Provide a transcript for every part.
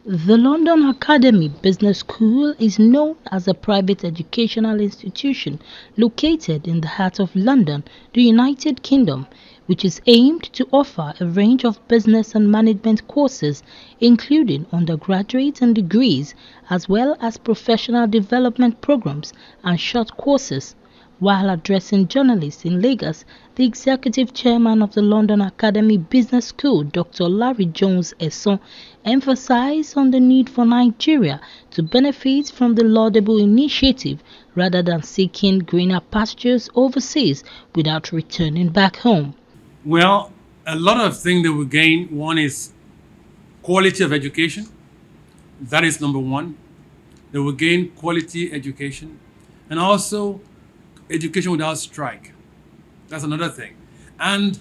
The London Academy Business School is known as a private educational institution located in the heart of London, the United Kingdom, which is aimed to offer a range of business and management courses, including undergraduate and degrees, as well as professional development programs and short courses. While addressing journalists in Lagos, the executive chairman of the London Academy Business School, Dr. Larry Jones Esson, emphasized on the need for Nigeria to benefit from the laudable initiative rather than seeking greener pastures overseas without returning back home. Well, a lot of things they will gain. One is quality of education. That is number one. They will gain quality education and also education without strike. That's another thing. And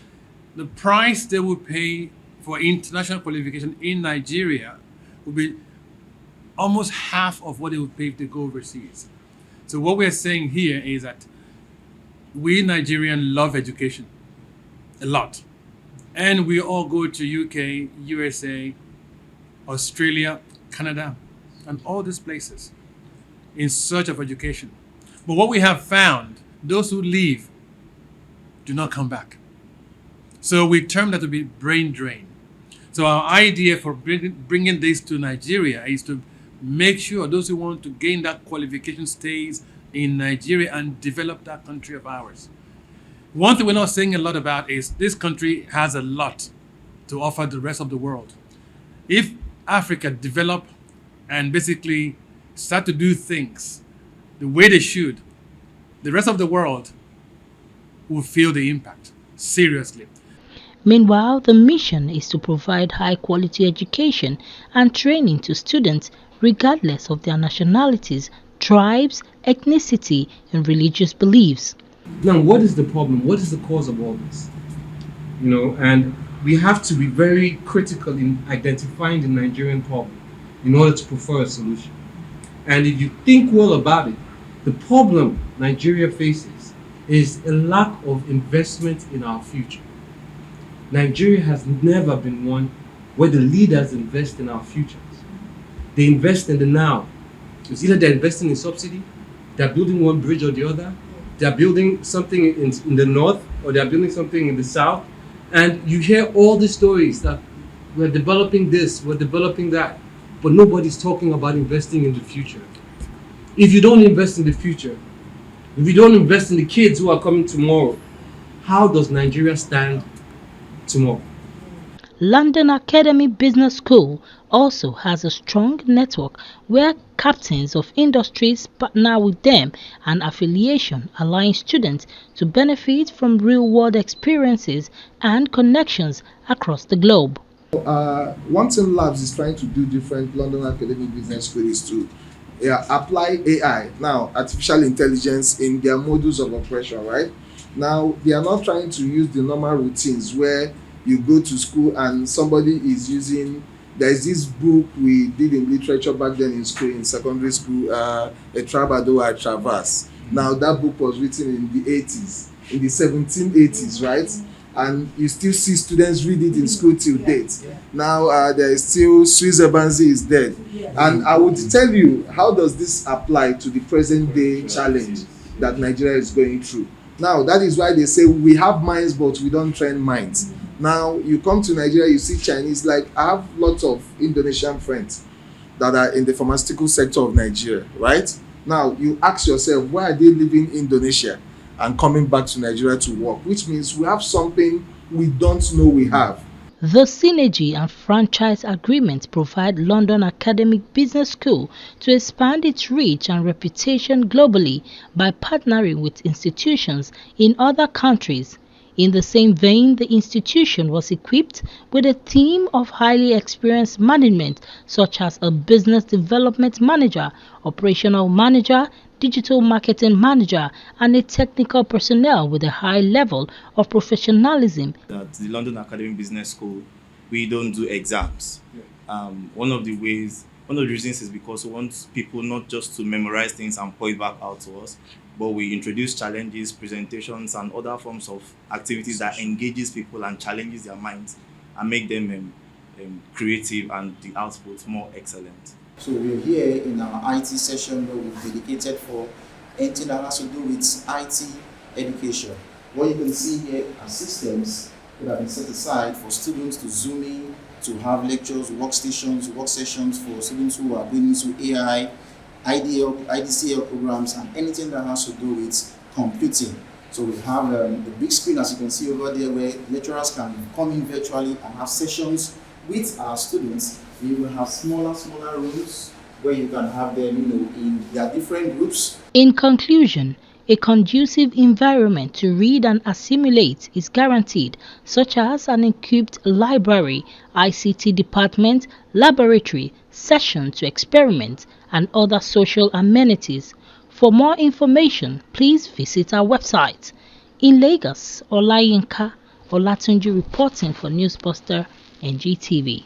the price they will pay for international qualification in Nigeria will be almost half of what they would pay if they go overseas. So what we're saying here is that we Nigerians love education a lot. And we all go to UK, USA, Australia, Canada, and all these places in search of education. But what we have found, those who leave do not come back. So we term that to be brain drain. So our idea for bringing this to Nigeria is to make sure those who want to gain that qualification stays in Nigeria and develop that country of ours. One thing we're not saying a lot about is this country has a lot to offer the rest of the world. If Africa develop and basically start to do things the way they should, the rest of the world will feel the impact seriously. Meanwhile, the mission is to provide high-quality education and training to students regardless of their nationalities, tribes, ethnicity, and religious beliefs. Now, what is the problem? What is the cause of all this? And we have to be very critical in identifying the Nigerian problem in order to prefer a solution. And if you think well about it, the problem Nigeria faces is a lack of investment in our future. Nigeria has never been one where the leaders invest in our futures. They invest in the now. It's either they're investing in subsidy, they're building one bridge or the other, they're building something in the north, or they're building something in the south. And you hear all the stories that we're developing this, we're developing that, but nobody's talking about investing in the future. If you don't invest in the future, if you don't invest in the kids who are coming tomorrow, how does Nigeria stand tomorrow? London Academy Business School also has a strong network where captains of industries partner with them and affiliation allowing students to benefit from real-world experiences and connections across the globe. One thing Labs is trying to do different London Academy Business School is to apply AI, now artificial intelligence, in their modus of operation, right? Now, they are not trying to use the normal routines where you go to school and somebody is using, there's this book we did in literature back then in school, in secondary school, A Troubadour Traverse. Now, that book was written in the 80s, in the 1780s, right? And you still see students read it in school till date. Now, there is still Swiss Ebanzi is dead. And I would tell you, how does this apply to the present day challenge that Nigeria is going through? Now, that is why they say we have minds, but we don't train minds. Now, you come to Nigeria, you see Chinese, like I have lots of Indonesian friends that are in the pharmaceutical sector of Nigeria, right? Now, you ask yourself, why are they leaving Indonesia and coming back to Nigeria to work? Which means we have something we don't know we have. The synergy and franchise agreement provide London Academic Business School to expand its reach and reputation globally by partnering with institutions in other countries. In the same vein, the institution was equipped with a team of highly experienced management such as a business development manager, operational manager, digital marketing manager, and a technical personnel with a high level of professionalism. At the London Academy Business School, we don't do exams. One of the reasons is because we want people not just to memorize things and pour it back out to us, but we introduce challenges, presentations, and other forms of activities that engages people and challenges their minds and make them creative and the output more excellent. So we're here in our IT session where we've dedicated for anything that has to do with IT education. What you can see here are systems that have been set aside for students to zoom in, to have lectures, workstations, work sessions for students who are going into AI, IDCL programs, and anything that has to do with computing. So we have the big screen, as you can see over there, where lecturers can come in virtually and have sessions with our students. We will have smaller rooms where you can have them, in their different groups. In conclusion, a conducive environment to read and assimilate is guaranteed, such as an equipped library, ICT department, laboratory, session to experiment, and other social amenities. For more information, please visit our website. In Lagos, Olayinka Olatunji reporting for Newsbuster NGTV.